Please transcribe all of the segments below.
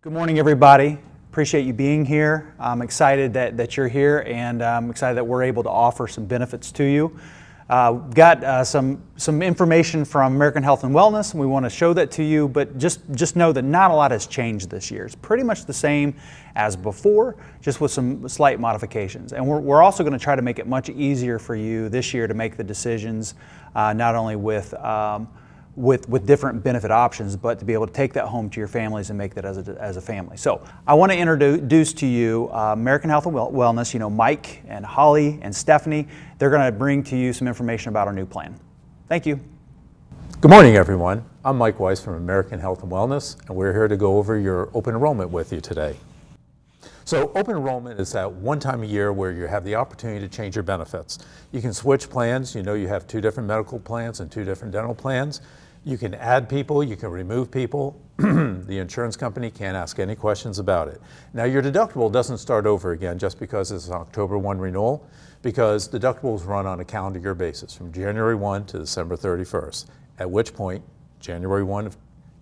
Good morning, everybody. Appreciate you being here. I'm excited that you're here, and I'm excited that we're able to offer some benefits to you. Got some information from American Health and Wellness, and we want to show that to you, but just know that not a lot has changed this year. It's pretty much the same as before, just with some slight modifications. And we're also going to try to make it much easier for you this year to make the decisions, not only with different benefit options, but to be able to take that home to your families and make that as a family. So I want to introduce to you American Health and Wellness. You know, Mike and Holly and Stephanie, they're going to bring to you some information about our new plan. Thank you. Good morning, everyone. I'm Mike Weiss from American Health and Wellness, and we're here to go over your open enrollment with you today. So open enrollment is that one time a year where you have the opportunity to change your benefits. You can switch plans. You know, you have 2 different medical plans and 2 different dental plans. You can add people, you can remove people. The insurance company can't ask any questions about it. Now, your deductible doesn't start over again just because it's an October 1 renewal, because deductibles run on a calendar year basis from January 1 to December 31st, at which point, January 1,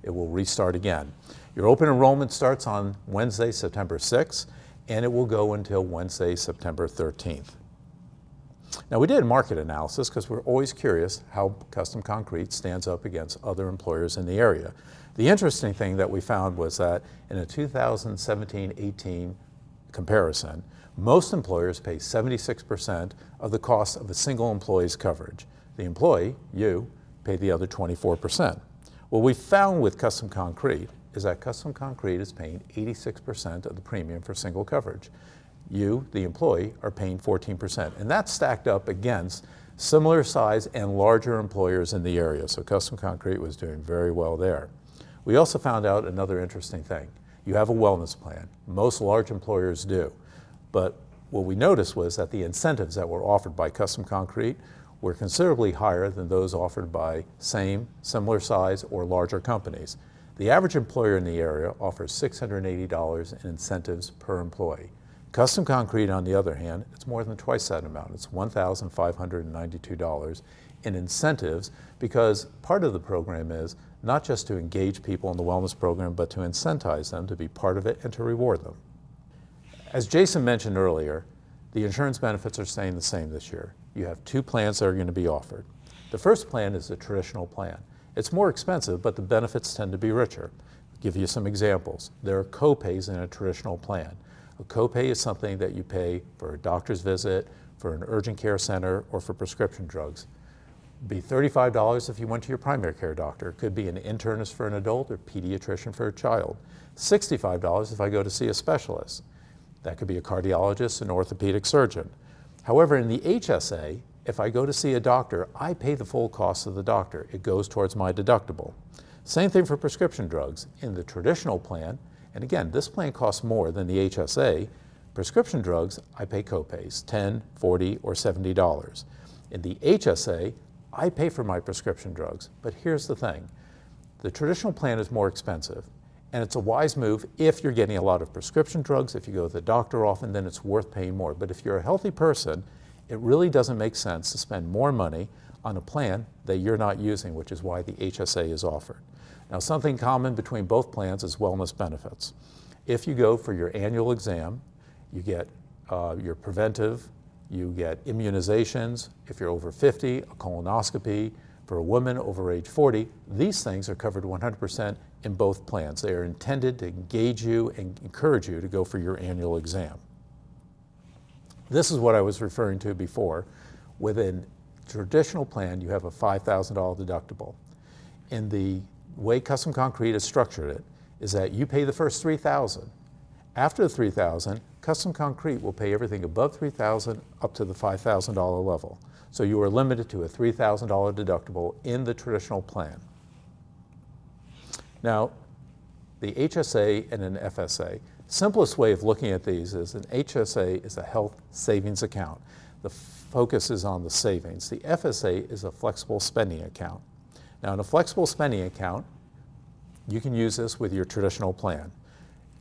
it will restart again. Your open enrollment starts on Wednesday, September 6th, and it will go until Wednesday, September 13th. Now, we did a market analysis because we're always curious how Custom Concrete stands up against other employers in the area. The interesting thing that we found was that in a 2017-18 comparison, most employers pay 76% of the cost of a single employee's coverage. The employee, you, pay the other 24%. What we found with Custom Concrete is that Custom Concrete is paying 86% of the premium for single coverage. You, the employee, are paying 14%. And that's stacked up against similar size and larger employers in the area. So Custom Concrete was doing very well there. We also found out another interesting thing. You have a wellness plan. Most large employers do. But what we noticed was that the incentives that were offered by Custom Concrete were considerably higher than those offered by same, similar size, or larger companies. The average employer in the area offers $680 in incentives per employee. Custom Concrete, on the other hand, it's more than twice that amount. It's $1,592 in incentives, because part of the program is not just to engage people in the wellness program, but to incentivize them to be part of it and to reward them. As Jason mentioned earlier, the insurance benefits are staying the same this year. You have 2 plans that are going to be offered. The first plan is the traditional plan. It's more expensive, but the benefits tend to be richer. I'll give you some examples. There are co-pays in a traditional plan. A copay is something that you pay for a doctor's visit, for an urgent care center, or for prescription drugs. It'd be $35 if you went to your primary care doctor. It could be an internist for an adult or pediatrician for a child. $65 if I go to see a specialist. That could be a cardiologist, an orthopedic surgeon. However, in the HSA, if I go to see a doctor, I pay the full cost of the doctor. It goes towards my deductible. Same thing for prescription drugs. In the traditional plan, and again, this plan costs more than the HSA. Prescription drugs, I pay copays, $10, $40, or $70. In the HSA, I pay for my prescription drugs. But here's the thing. The traditional plan is more expensive, and it's a wise move if you're getting a lot of prescription drugs. If you go to the doctor often, then it's worth paying more. But if you're a healthy person, it really doesn't make sense to spend more money on a plan that you're not using, which is why the HSA is offered. Now, something common between both plans is wellness benefits. If you go for your annual exam, you get your preventive, you get immunizations. If you're over 50, a colonoscopy. For a woman over age 40, these things are covered 100% in both plans. They are intended to engage you and encourage you to go for your annual exam. This is what I was referring to before. Within traditional plan, you have a $5,000 deductible. In the way Custom Concrete has structured it is that you pay the first $3,000. After the $3,000, Custom Concrete will pay everything above $3,000 up to the $5,000 level. So you are limited to a $3,000 deductible in the traditional plan. Now, the HSA and an FSA, simplest way of looking at these is an HSA is a health savings account. The focus is on the savings. The FSA is a flexible spending account. Now, in a flexible spending account, you can use this with your traditional plan.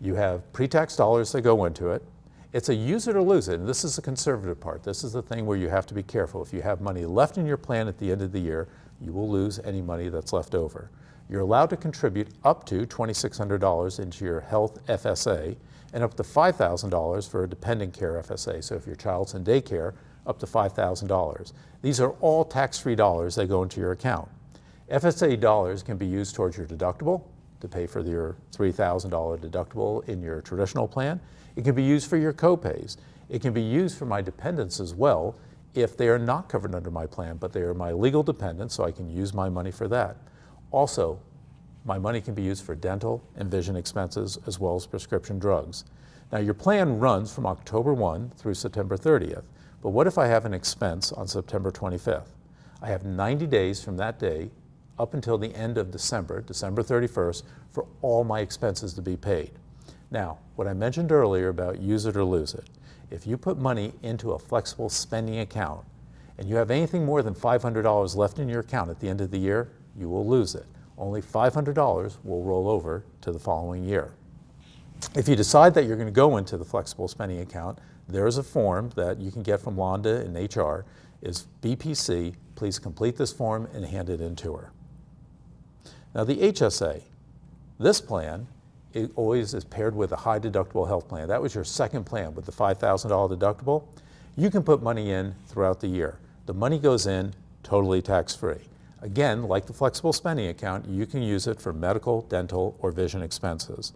You have pre-tax dollars that go into it. It's a use it or lose it, and this is the conservative part. This is the thing where you have to be careful. If you have money left in your plan at the end of the year, you will lose any money that's left over. You're allowed to contribute up to $2,600 into your health FSA and up to $5,000 for a dependent care FSA. So if your child's in daycare, up to $5,000. These are all tax-free dollars that go into your account. FSA dollars can be used towards your deductible to pay for your $3,000 deductible in your traditional plan. It can be used for your co-pays. It can be used for my dependents as well if they are not covered under my plan, but they are my legal dependents, so I can use my money for that. Also, my money can be used for dental and vision expenses as well as prescription drugs. Now, your plan runs from October 1 through September 30th, but what if I have an expense on September 25th? I have 90 days from that day up until the end of December, December 31st, for all my expenses to be paid. Now, what I mentioned earlier about use it or lose it, if you put money into a flexible spending account and you have anything more than $500 left in your account at the end of the year, you will lose it. Only $500 will roll over to the following year. If you decide that you're going to go into the flexible spending account, there is a form that you can get from Londa in HR, is BPC. Please complete this form and hand it in to her. Now the HSA, this plan, it always is paired with a high deductible health plan. That was your second plan with the $5,000 deductible. You can put money in throughout the year. The money goes in totally tax-free. Again, like the flexible spending account, you can use it for medical, dental, or vision expenses.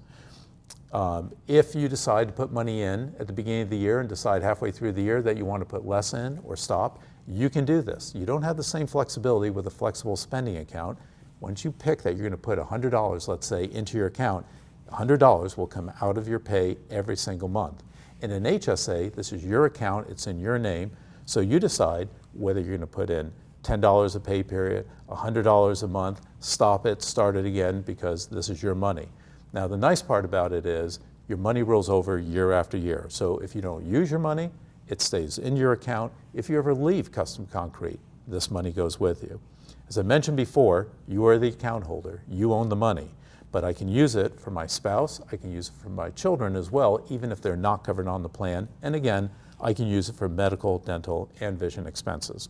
If you decide to put money in at the beginning of the year and decide halfway through the year that you want to put less in or stop, you can do this. You don't have the same flexibility with a flexible spending account. Once you pick that you're going to put $100, let's say, into your account, $100 will come out of your pay every single month. In an HSA, this is your account, it's in your name, so you decide whether you're going to put in $10 a pay period, $100 a month, stop it, start it again, because this is your money. Now, the nice part about it is your money rolls over year after year. So if you don't use your money, it stays in your account. If you ever leave Custom Concrete, this money goes with you. As I mentioned before, you are the account holder. You own the money. But I can use it for my spouse, I can use it for my children as well, even if they're not covered on the plan. And again, I can use it for medical, dental, and vision expenses.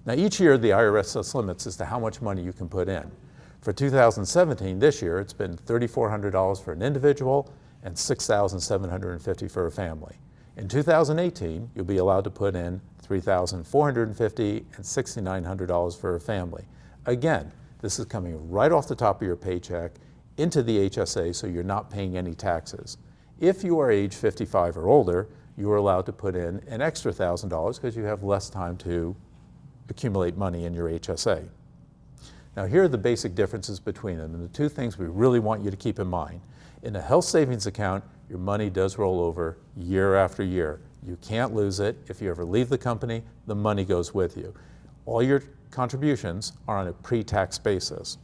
Now, each year the IRS sets limits as to how much money you can put in. For 2017, this year, it's been $3,400 for an individual and $6,750 for a family. In 2018, you'll be allowed to put in $3,450 and $6,900 for a family. Again, this is coming right off the top of your paycheck into the HSA, so you're not paying any taxes. If you are age 55 or older, you are allowed to put in an extra $1,000 because you have less time to accumulate money in your HSA. Now, here are the basic differences between them, and the two things we really want you to keep in mind. In a health savings account, your money does roll over year after year. You can't lose it. If you ever leave the company, the money goes with you. All your contributions are on a pre-tax basis.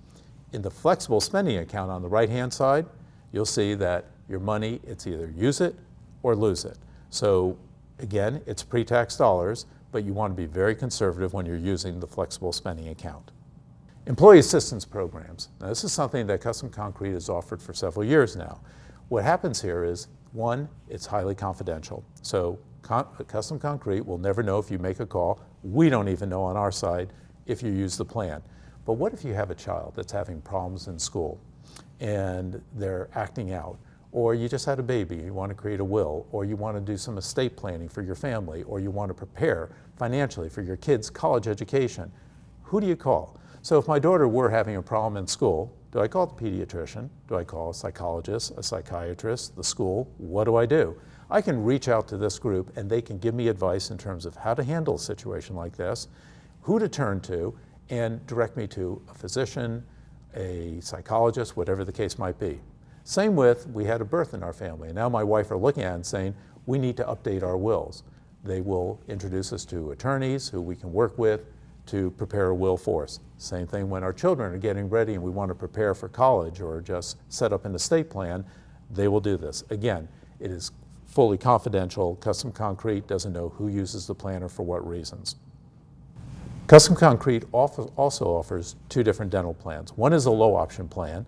In the flexible spending account on the right-hand side, you'll see that your money, it's either use it or lose it. So again, it's pre-tax dollars, but you want to be very conservative when you're using the flexible spending account. Employee assistance programs. Now, this is something that Custom Concrete has offered for several years now. What happens here is, one, it's highly confidential. So Custom Concrete will never know if you make a call. We don't even know on our side if you use the plan. But what if you have a child that's having problems in school and they're acting out? Or you just had a baby, you want to create a will, or you want to do some estate planning for your family, or you want to prepare financially for your kids' college education. Who do you call? So if my daughter were having a problem in school, do I call the pediatrician? Do I call a psychologist, a psychiatrist, the school? What do I do? I can reach out to this group and they can give me advice in terms of how to handle a situation like this, who to turn to, and direct me to a physician, a psychologist, whatever the case might be. Same with, we had a birth in our family, and now my wife are looking at it and saying, we need to update our wills. They will introduce us to attorneys who we can work with to prepare a will for us. Same thing when our children are getting ready and we want to prepare for college or just set up an estate plan, they will do this. Again, it is fully confidential. Custom Concrete doesn't know who uses the plan or for what reasons. Custom Concrete also offers two different dental plans. One is a low option plan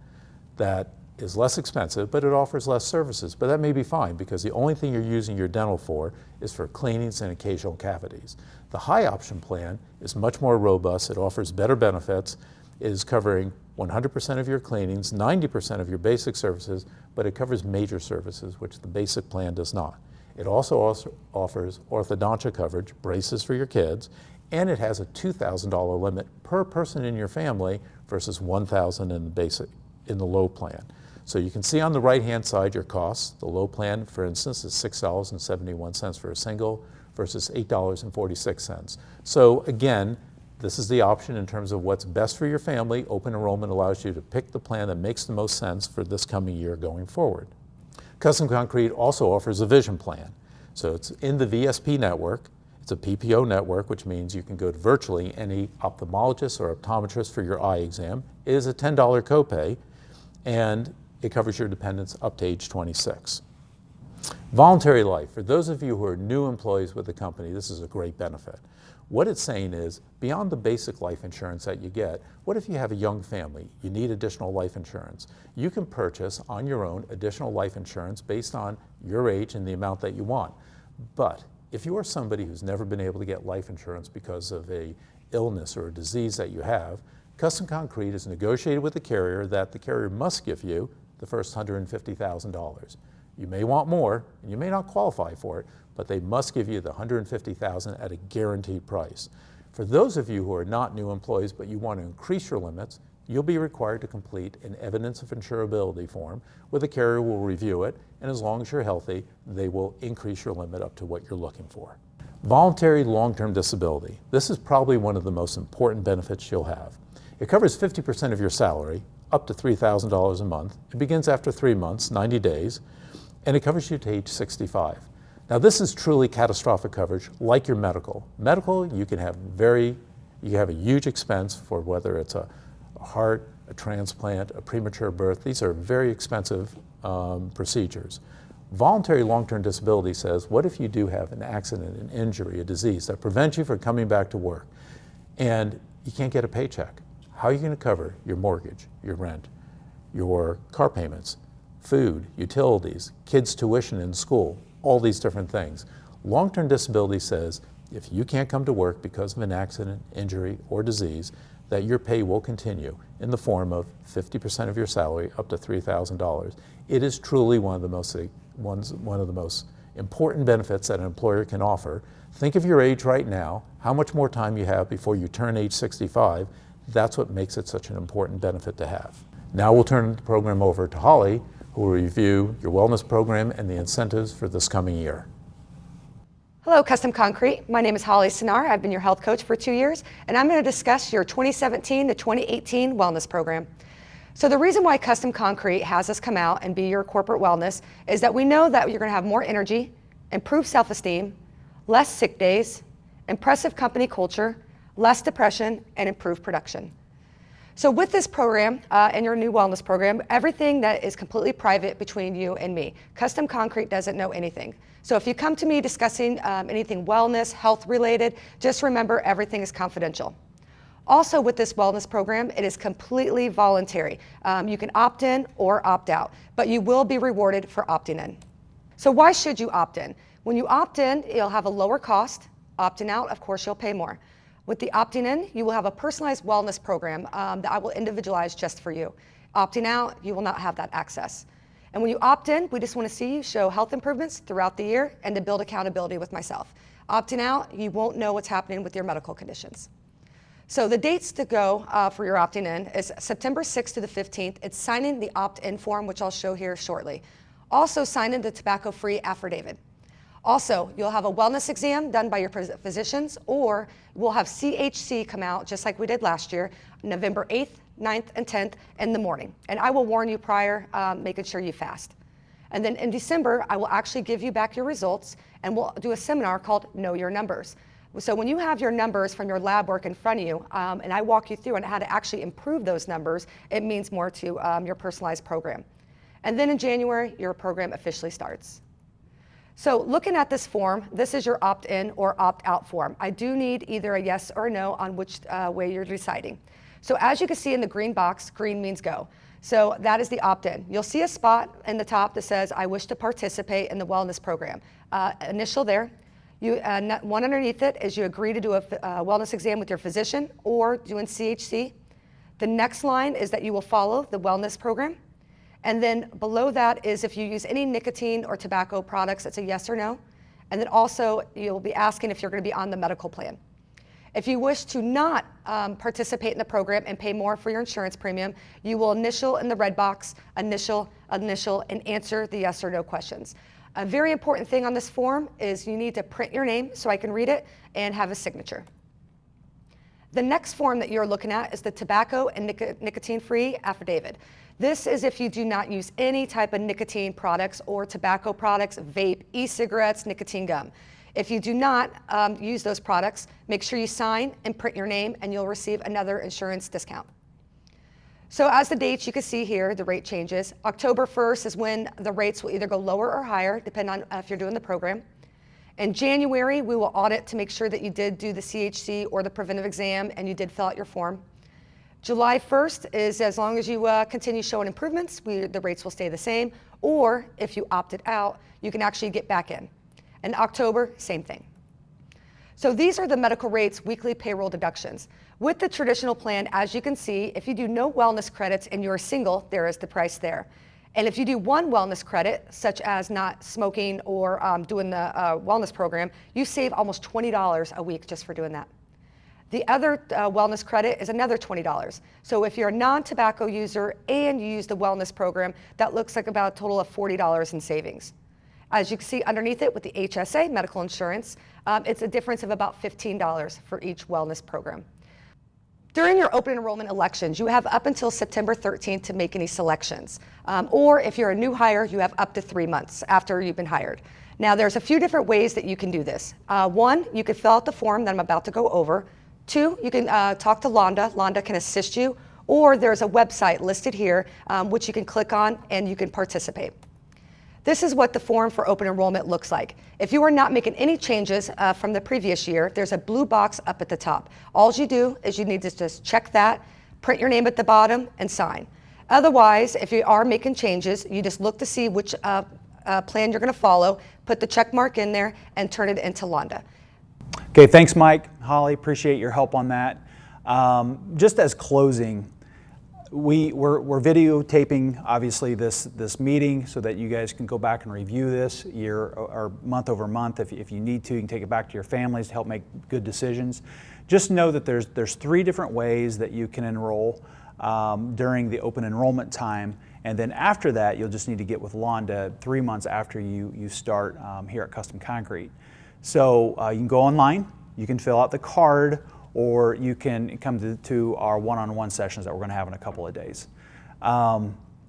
that is less expensive, but it offers less services. But that may be fine because the only thing you're using your dental for is for cleanings and occasional cavities. The high option plan is much more robust. It offers better benefits. It is covering 100% of your cleanings, 90% of your basic services, but it covers major services, which the basic plan does not. It also offers orthodontia coverage, braces for your kids, and it has a $2,000 limit per person in your family versus $1,000 in the low plan. So you can see on the right-hand side your costs. The low plan, for instance, is $6.71 for a single versus $8.46. So again, this is the option in terms of what's best for your family. Open enrollment allows you to pick the plan that makes the most sense for this coming year going forward. Custom Concrete also offers a vision plan. So it's in the VSP network. It's a PPO network, which means you can go to virtually any ophthalmologist or optometrist for your eye exam. It is a $10 copay, and it covers your dependents up to age 26. Voluntary life. For those of you who are new employees with the company, this is a great benefit. What it's saying is, beyond the basic life insurance that you get, what if you have a young family? You need additional life insurance. You can purchase on your own additional life insurance based on your age and the amount that you want. But if you are somebody who's never been able to get life insurance because of a illness or a disease that you have, Custom Concrete has negotiated with the carrier that the carrier must give you the first $150,000. You may want more, and you may not qualify for it, but they must give you the $150,000 at a guaranteed price. For those of you who are not new employees but you want to increase your limits, you'll be required to complete an evidence of insurability form where the carrier will review it, and as long as you're healthy, they will increase your limit up to what you're looking for. Voluntary long-term disability. This is probably one of the most important benefits you'll have. It covers 50% of your salary, up to $3,000 a month. It begins after 3 months, 90 days, and it covers you to age 65. Now this is truly catastrophic coverage, like your medical. Medical, you have a huge expense for whether it's a heart, a transplant, a premature birth. These are very expensive procedures. Voluntary long-term disability says, what if you do have an accident, an injury, a disease that prevents you from coming back to work, and you can't get a paycheck? How are you going to cover your mortgage, your rent, your car payments, food, utilities, kids' tuition in school, all these different things? Long-term disability says if you can't come to work because of an accident, injury, or disease, that your pay will continue in the form of 50% of your salary up to $3,000. It is truly one of the most important benefits that an employer can offer. Think of your age right now, how much more time you have before you turn age 65. That's what makes it such an important benefit to have. Now we'll turn the program over to Holly, who will review your wellness program and the incentives for this coming year. Hello, Custom Concrete. My name is Holly Sinar. I've been your health coach for 2 years, and I'm going to discuss your 2017 to 2018 wellness program. So the reason why Custom Concrete has us come out and be your corporate wellness is that we know that you're going to have more energy, improved self-esteem, less sick days, impressive company culture, less depression, and improved production. So with this program and your new wellness program, everything that is completely private between you and me. Custom Concrete doesn't know anything. So if you come to me discussing anything wellness, health related, just remember everything is confidential. Also with this wellness program, it is completely voluntary. You can opt in or opt out, but you will be rewarded for opting in. So why should you opt in? When you opt in, you'll have a lower cost. Opting out, of course, you'll pay more. With the opting in, you will have a personalized wellness program that I will individualize just for you. Opting out, you will not have that access. And when you opt in, we just want to see you show health improvements throughout the year and to build accountability with myself. Opting out, you won't know what's happening with your medical conditions. So the dates to go for your opting in is September 6th to the 15th. It's signing the opt-in form, which I'll show here shortly. Also signing the tobacco-free affidavit. Also, you'll have a wellness exam done by your physicians, or we'll have CHC come out, just like we did last year, November 8th, 9th, and 10th in the morning. And I will warn you prior, making sure you fast. And then in December, I will actually give you back your results, and we'll do a seminar called Know Your Numbers. So when you have your numbers from your lab work in front of you, and I walk you through on how to actually improve those numbers, it means more to your personalized program. And then in January, your program officially starts. So looking at this form, this is your opt-in or opt-out form. I do need either a yes or a no on which way you're deciding. So as you can see in the green box, green means go. So that is the opt-in. You'll see a spot in the top that says, I wish to participate in the wellness program. Initial there. One underneath it is you agree to do a wellness exam with your physician or doing CHC. The next line is that you will follow the wellness program. And then below that is if you use any nicotine or tobacco products, it's a yes or no. And then also you'll be asking if you're going to be on the medical plan. If you wish to not participate in the program and pay more for your insurance premium, you will initial in the red box, initial, and answer the yes or no questions. A very important thing on this form is you need to print your name so I can read it and have a signature. The next form that you're looking at is the tobacco and nicotine-free affidavit. This is if you do not use any type of nicotine products or tobacco products, vape, e-cigarettes, nicotine gum. If you do not use those products, make sure you sign and print your name and you'll receive another insurance discount. So as the dates, you can see here, the rate changes. October 1st is when the rates will either go lower or higher, depending on if you're doing the program. In January, we will audit to make sure that you did do the CHC or the preventive exam and you did fill out your form. July 1st is as long as you continue showing improvements, the rates will stay the same, or if you opted out, you can actually get back in. In October, same thing. So these are the medical rates, weekly payroll deductions. With the traditional plan, as you can see, if you do no wellness credits and you're single, there is the price there. And if you do one wellness credit, such as not smoking or doing the wellness program, you save almost $20 a week just for doing that. The other wellness credit is another $20. So if you're a non-tobacco user and you use the wellness program, that looks like about a total of $40 in savings. As you can see underneath it with the HSA medical insurance, it's a difference of about $15 for each wellness program. During your open enrollment elections, you have up until September 13th to make any selections. Or if you're a new hire, you have up to 3 months after you've been hired. Now, there's a few different ways that you can do this. One, you can fill out the form that I'm about to go over. Two, you can talk to Londa. Londa can assist you. Or there's a website listed here, which you can click on and you can participate. This is what the form for open enrollment looks like. If you are not making any changes from the previous year, there's a blue box up at the top. All you do is you need to just check that, print your name at the bottom, and sign. Otherwise, if you are making changes, you just look to see which plan you're going to follow, put the check mark in there, and turn it into Londa. Okay, thanks, Mike. Holly, appreciate your help on that. Just as closing, we're videotaping obviously this meeting so that you guys can go back and review this year or month over month. If you need to, you can take it back to your families to help make good decisions. Just know that there's 3 different ways that you can enroll during the open enrollment time, and then after that you'll just need to get with Londa 3 months after you start here at Custom Concrete. So you can go online, you can fill out the card, or you can come to our one-on-one sessions that we're going to have in a couple of days.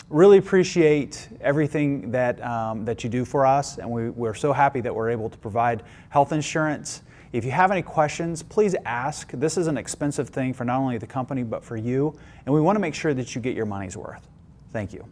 Really appreciate everything that you do for us, and we're so happy that we're able to provide health insurance. If you have any questions, please ask. This is an expensive thing for not only the company but for you, and we want to make sure that you get your money's worth. Thank you.